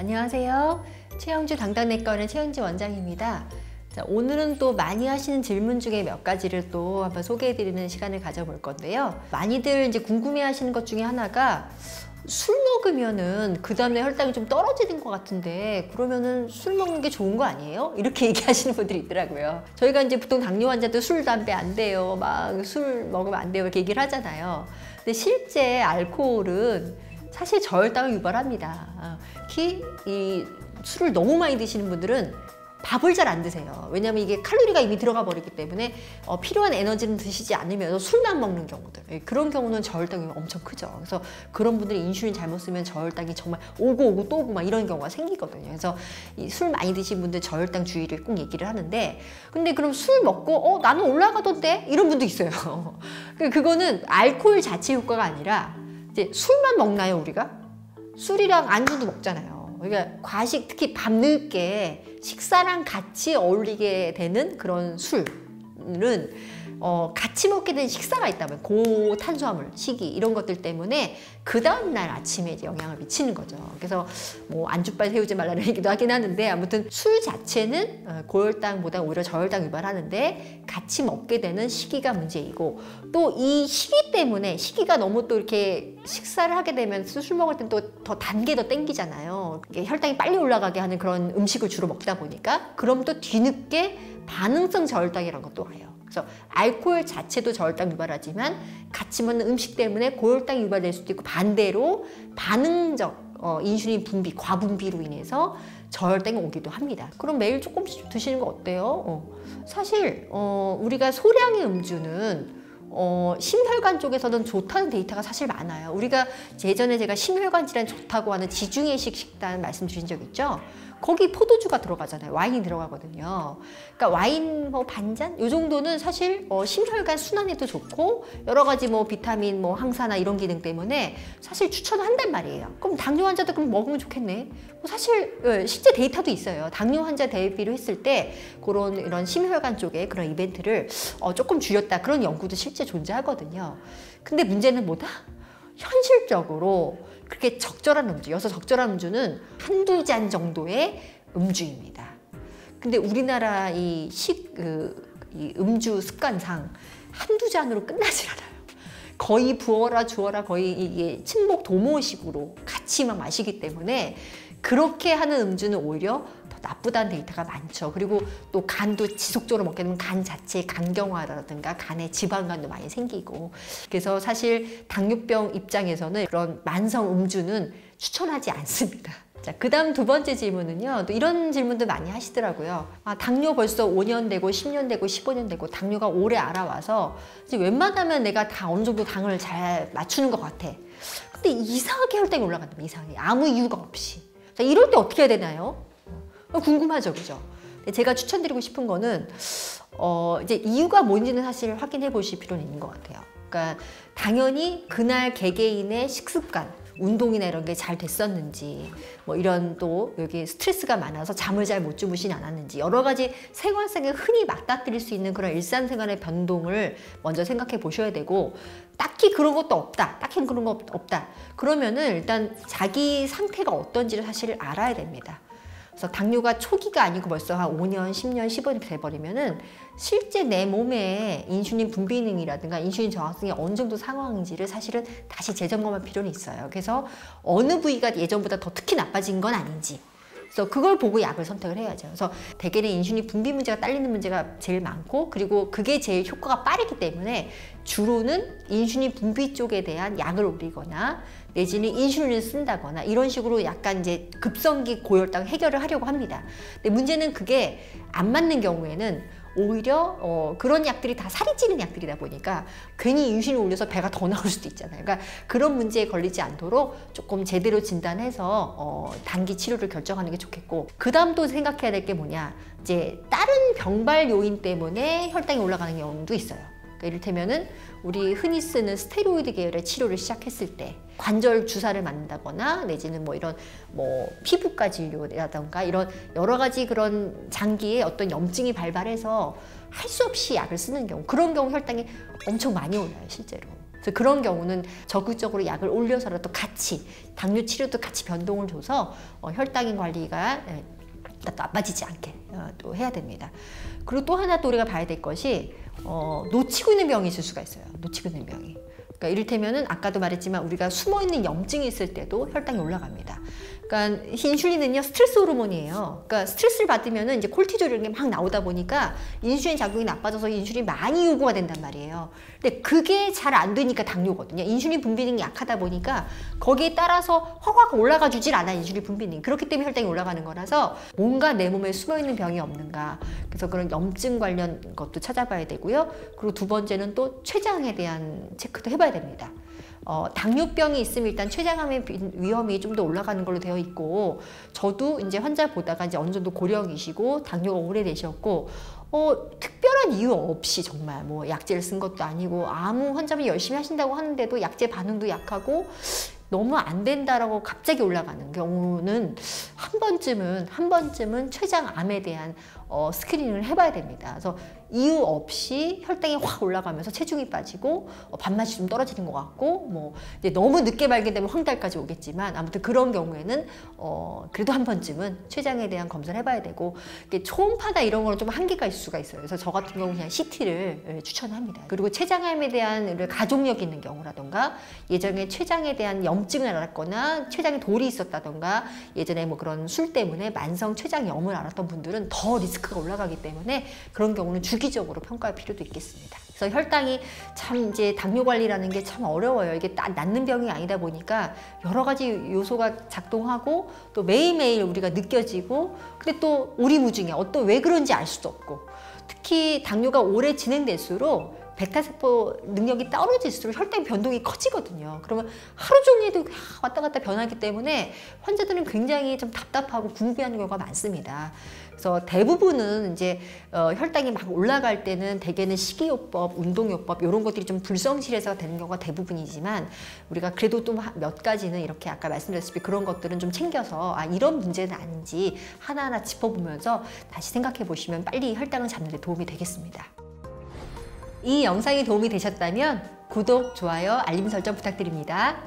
안녕하세요. 최영주 당당내과원의 최영지 원장입니다. 자, 오늘은 또 많이 하시는 질문 중에 몇 가지를 또 한번 소개해드리는 시간을 가져볼 건데요. 많이들 이제 궁금해하시는 것 중에 하나가 술 먹으면은 그 다음날 혈당이 좀 떨어지는 것 같은데 그러면은 술 먹는 게 좋은 거 아니에요? 이렇게 얘기하시는 분들이 있더라고요. 저희가 이제 보통 당뇨 환자들 술, 담배 안 돼요. 막 술 먹으면 안 돼요. 이렇게 얘기를 하잖아요. 근데 실제 알코올은 사실 저혈당을 유발합니다. 특히 이 술을 너무 많이 드시는 분들은 밥을 잘 안 드세요. 왜냐하면 이게 칼로리가 이미 들어가 버리기 때문에 필요한 에너지는 드시지 않으면서 술만 먹는 경우들, 그런 경우는 저혈당이 엄청 크죠. 그래서 그런 분들이 인슐린 잘못 쓰면 저혈당이 정말 오고 또 오고 막 이런 경우가 생기거든요. 그래서 이 술 많이 드신 분들 저혈당 주의를 꼭 얘기를 하는데, 근데 그럼 술 먹고 나는 올라가던데 이런 분도 있어요. 그거는 알코올 자체 효과가 아니라 이제 술만 먹나요, 우리가? 술이랑 안주도 먹잖아요. 그러니까 과식, 특히 밤늦게 식사랑 같이 어울리게 되는 그런 술은 같이 먹게 된 식사가 있다면 고탄수화물, 식이 이런 것들 때문에 그 다음날 아침에 이제 영향을 미치는 거죠. 그래서 뭐 안주빨 세우지 말라는 얘기도 하긴 하는데, 아무튼 술 자체는 고혈당보다 오히려 저혈당 유발하는데 같이 먹게 되는 시기가 문제이고, 또 이 시기 때문에, 시기가 너무 또 이렇게 식사를 하게 되면 술 먹을 땐 또 더 단 게 더 땡기잖아요. 혈당이 빨리 올라가게 하는 그런 음식을 주로 먹다 보니까, 그럼 또 뒤늦게 반응성 저혈당이라는 것도 와요. 그래서 알코올 자체도 저혈당 유발하지만 같이 먹는 음식 때문에 고혈당이 유발될 수도 있고, 반대로 반응적 인슐린 분비, 과분비로 인해서 저혈당이 오기도 합니다. 그럼 매일 조금씩 드시는 거 어때요? 사실 우리가 소량의 음주는 심혈관 쪽에서는 좋다는 데이터가 사실 많아요. 우리가 예전에 제가 심혈관 질환 좋다고 하는 지중해식 식단 말씀드린 적 있죠? 거기 포도주가 들어가잖아요. 와인이 들어가거든요. 그러니까 와인 뭐 반잔? 요 정도는 사실 심혈관 순환에도 좋고, 여러 가지 뭐 비타민, 뭐 항산화 이런 기능 때문에 사실 추천한단 말이에요. 그럼 당뇨 환자도 그럼 먹으면 좋겠네. 사실 실제 데이터도 있어요. 당뇨 환자 대비로 했을 때 그런 이런 심혈관 쪽에 그런 이벤트를 조금 줄였다, 그런 연구도 실제 존재하거든요. 근데 문제는 뭐다? 현실적으로 그렇게 적절한 음주, 여기서 적절한 음주는 한두 잔 정도의 음주입니다. 근데 우리나라 이 음주 습관상 한두 잔으로 끝나질 않아요. 거의 부어라 주어라, 거의 이게 친목 도모식으로 같이 막 마시기 때문에 그렇게 하는 음주는 오히려 더 나쁘다는 데이터가 많죠. 그리고 또 간도 지속적으로 먹게 되면 간 자체의 간경화라든가 간에 지방간도 많이 생기고, 그래서 사실 당뇨병 입장에서는 그런 만성 음주는 추천하지 않습니다. 자, 그 다음 두 번째 질문은요, 또 이런 질문도 많이 하시더라고요. 당뇨 벌써 5년 되고 10년 되고 15년 되고 당뇨가 오래 알아와서 이제 웬만하면 내가 다 어느 정도 당을 잘 맞추는 것 같아. 근데 이상하게 혈당이 올라간다, 이상하게. 아무 이유가 없이. 자, 이럴 때 어떻게 해야 되나요? 궁금하죠, 그죠? 제가 추천드리고 싶은 거는 이제 이유가 뭔지는 사실 확인해 보실 필요는 있는 것 같아요. 그러니까 당연히 그날 개개인의 식습관, 운동이나 이런 게 잘 됐었는지, 뭐 이런 또 여기 스트레스가 많아서 잠을 잘 못 주무시지 않았는지, 여러 가지 생활상에 흔히 맞닥뜨릴 수 있는 그런 일상생활의 변동을 먼저 생각해 보셔야 되고, 딱히 그런 것도 없다, 딱히 그런 거 없다, 그러면은 일단 자기 상태가 어떤지를 사실 알아야 됩니다. 그래서 당뇨가 초기가 아니고 벌써 한 5년, 10년, 15년 돼버리면은 실제 내 몸의 인슐린 분비능이라든가 인슐린 저항성이 어느 정도 상황인지를 사실은 다시 재점검할 필요는 있어요. 그래서 어느 부위가 예전보다 더 특히 나빠진 건 아닌지, 그래서 그걸 보고 약을 선택을 해야죠. 그래서 대개는 인슐린 분비 문제가 딸리는 문제가 제일 많고, 그리고 그게 제일 효과가 빠르기 때문에 주로는 인슐린 분비 쪽에 대한 약을 올리거나 내지는 인슐린을 쓴다거나 이런 식으로 약간 이제 급성기 고혈당 해결을 하려고 합니다. 근데 문제는 그게 안 맞는 경우에는 오히려 그런 약들이 다 살이 찌는 약들이다 보니까 괜히 인슐린 올려서 배가 더 나올 수도 있잖아요. 그러니까 그런 문제에 걸리지 않도록 조금 제대로 진단해서 단기 치료를 결정하는 게 좋겠고, 그 다음 또 생각해야 될 게 뭐냐, 이제 다른 병발 요인 때문에 혈당이 올라가는 경우도 있어요. 그러니까 이를테면은 우리 흔히 쓰는 스테로이드 계열의 치료를 시작했을 때 관절 주사를 맞는다거나 내지는 뭐 이런 뭐 피부과 진료라던가 이런 여러 가지 그런 장기에 어떤 염증이 발발해서 할 수 없이 약을 쓰는 경우, 그런 경우 혈당이 엄청 많이 올라요, 실제로. 그래서 그런 경우는 적극적으로 약을 올려서라도 같이 당뇨 치료도 같이 변동을 줘서 혈당 관리가 나빠지지 않게 또 해야 됩니다. 그리고 또 하나 또 우리가 봐야 될 것이 놓치고 있는 병이 있을 수가 있어요. 놓치고 있는 병이. 그러니까 이를테면은 아까도 말했지만 우리가 숨어있는 염증이 있을 때도 혈당이 올라갑니다. 그러니까 인슐린은요 스트레스 호르몬이에요. 그러니까 스트레스를 받으면은 이제 콜티졸 이런 게 막 나오다 보니까 인슐린 작용이 나빠져서 인슐린이 많이 요구가 된단 말이에요. 근데 그게 잘 안 되니까 당뇨거든요. 인슐린 분비 능이 약하다 보니까 거기에 따라서 확 올라가 주질 않아, 인슐린 분비 능. 그렇기 때문에 혈당이 올라가는 거라서 뭔가 내 몸에 숨어 있는 병이 없는가. 그래서 그런 염증 관련 것도 찾아봐야 되고요. 그리고 두 번째는 또 췌장에 대한 체크도 해봐야 됩니다. 당뇨병이 있으면 일단 췌장암의 위험이 좀 더 올라가는 걸로 되어 있고, 저도 이제 환자 보다가 이제 어느 정도 고령이시고 당뇨가 오래되셨고 특별한 이유 없이 정말 뭐 약제를 쓴 것도 아니고 아무 환자분이 열심히 하신다고 하는데도 약제 반응도 약하고 너무 안 된다라고 갑자기 올라가는 경우는 한 번쯤은 췌장암에 대한 스크리닝을 해봐야 됩니다. 그래서 이유 없이 혈당이 확 올라가면서 체중이 빠지고 밥맛이 좀 떨어지는 것 같고 뭐 이제 너무 늦게 발견되면 황달까지 오겠지만 아무튼 그런 경우에는 그래도 한 번쯤은 췌장에 대한 검사를 해봐야 되고, 초음파나 이런 거는 좀 한계가 있을 수가 있어요. 그래서 저 같은 경우 그냥 CT를 추천합니다. 그리고 췌장암에 대한 가족력 있는 경우라던가 예전에 췌장에 대한 염증을 앓았거나 췌장에 돌이 있었다던가 예전에 뭐 그런 술 때문에 만성 췌장염을 앓았던 분들은 더 리스크가 올라가기 때문에 그런 경우는 주기적으로 평가할 필요도 있겠습니다. 그래서 혈당이 참 이제 당뇨 관리라는 게 참 어려워요. 이게 딱 낫는 병이 아니다 보니까 여러 가지 요소가 작동하고 또 매일매일 우리가 느껴지고, 근데 또 오리무중에 왜 그런지 알 수도 없고, 특히 당뇨가 오래 진행될수록 베타세포 능력이 떨어질수록 혈당 변동이 커지거든요. 그러면 하루 종일도 왔다 갔다 변하기 때문에 환자들은 굉장히 좀 답답하고 궁금해하는 경우가 많습니다. 그래서 대부분은 이제 혈당이 막 올라갈 때는 대개는 식이요법, 운동요법 이런 것들이 좀 불성실해서 되는 경우가 대부분이지만, 우리가 그래도 또 몇 가지는 이렇게 아까 말씀드렸다시피 그런 것들은 좀 챙겨서 이런 문제는 아닌지 하나하나 짚어보면서 다시 생각해 보시면 빨리 혈당을 잡는 데 도움이 되겠습니다. 이 영상이 도움이 되셨다면 구독, 좋아요, 알림 설정 부탁드립니다.